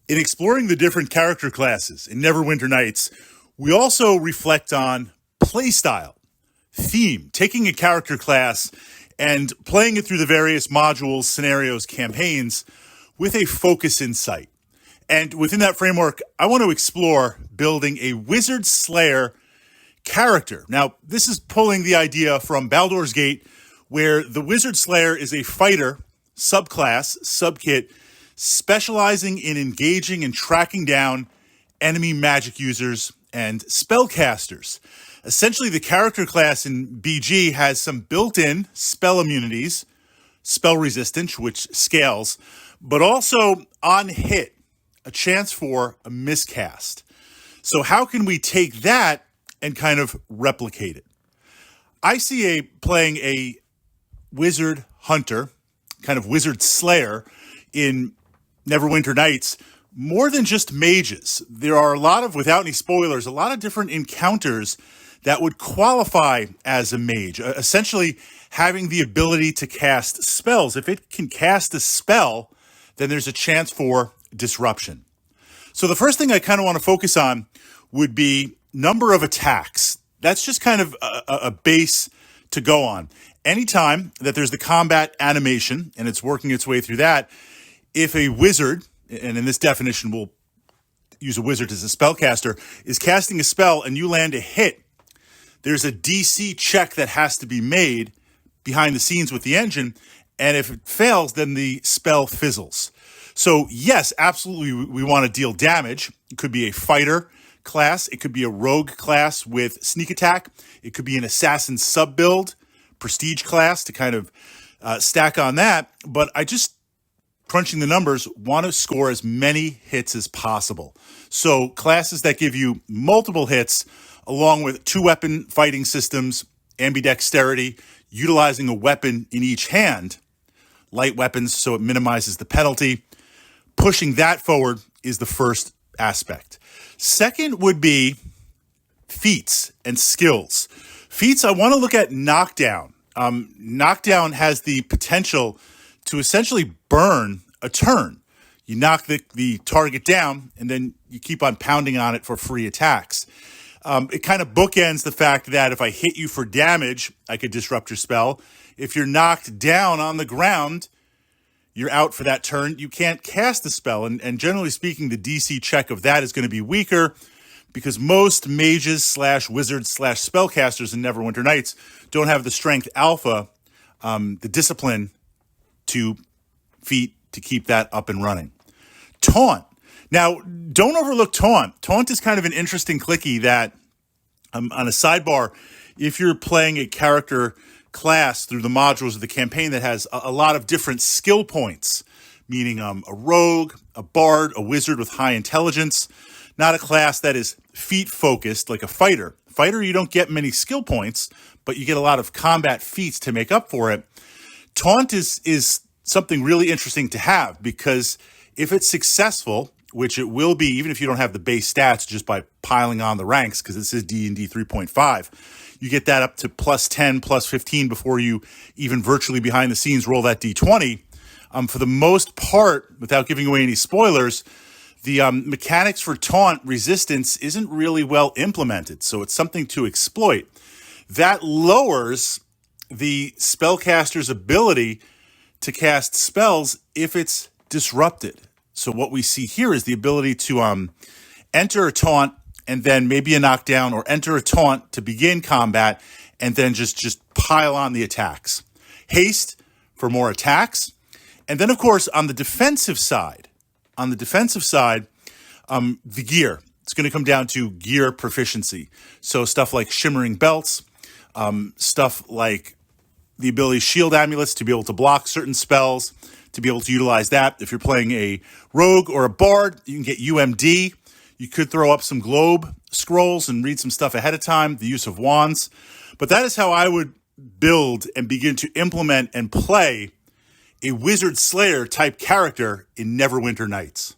In exploring the different character classes in Neverwinter Nights, we also reflect on playstyle, theme, taking a character class and playing it through the various modules, scenarios, campaigns with a focus in sight. And within that framework, I want to explore building a Wizard Slayer character. Now, this is pulling the idea from Baldur's Gate, where the Wizard Slayer is a fighter, subclass, subkit, specializing in engaging and tracking down enemy magic users and spellcasters. Essentially, the character class in BG has some built-in spell immunities, spell resistance, which scales, but also on hit, a chance for a miscast. So how can we take that and kind of replicate it? I see playing a wizard hunter, kind of wizard slayer in Neverwinter Nights, more than just mages. There are a lot of, without any spoilers, a lot of different encounters that would qualify as a mage. Essentially, having the ability to cast spells. If it can cast a spell, then there's a chance for disruption. So the first thing I kind of want to focus on would be number of attacks. That's just kind of a base to go on. Anytime that there's the combat animation, and it's working its way through that, if a wizard, and in this definition we'll use a wizard as a spellcaster, is casting a spell and you land a hit, there's a DC check that has to be made behind the scenes with the engine, and if it fails, then the spell fizzles. So yes, absolutely, we want to deal damage. It could be a fighter class, it could be a rogue class with sneak attack, it could be an assassin sub-build, prestige class to kind of stack on that, but I just, crunching the numbers, want to score as many hits as possible. So classes that give you multiple hits, along with 2-weapon fighting systems, ambidexterity, utilizing a weapon in each hand, light weapons so it minimizes the penalty. Pushing that forward is the first aspect. Second would be feats and skills. Feats, I want to look at knockdown. Knockdown has the potential to essentially burn a turn. You knock the target down, and then you keep on pounding on it for free attacks. It kind of bookends the fact that if I hit you for damage, I could disrupt your spell. If you're knocked down on the ground, you're out for that turn. You can't cast the spell. And generally speaking, the DC check of that is going to be weaker because most mages / wizards / spellcasters in Neverwinter Nights don't have the strength alpha, the discipline to feat to keep that up and running. Taunt. Now, don't overlook Taunt. Taunt is kind of an interesting clicky that, on a sidebar, if you're playing a character class through the modules of the campaign that has a lot of different skill points, meaning a rogue, a bard, a wizard with high intelligence, not a class that is feat focused like a fighter. Fighter, you don't get many skill points, but you get a lot of combat feats to make up for it. Taunt is something really interesting to have because if it's successful, which it will be, even if you don't have the base stats just by piling on the ranks, because this is D&D 3.5, you get that up to plus 10, plus 15 before you even virtually behind the scenes roll that D20. For the most part, without giving away any spoilers, the mechanics for taunt resistance isn't really well implemented, so it's something to exploit. That lowers the spellcaster's ability to cast spells if it's disrupted. So what we see here is the ability to enter a taunt and then maybe a knockdown, or enter a taunt to begin combat and then just pile on the attacks. Haste for more attacks. And then, of course, on the defensive side, the gear. It's going to come down to gear proficiency. So stuff like shimmering belts, stuff like the ability shield amulets to be able to block certain spells, to be able to utilize that. If you're playing a rogue or a bard, you can get UMD. You could throw up some globe scrolls and read some stuff ahead of time, the use of wands. But that is how I would build and begin to implement and play a Wizard Slayer type character in Neverwinter Nights.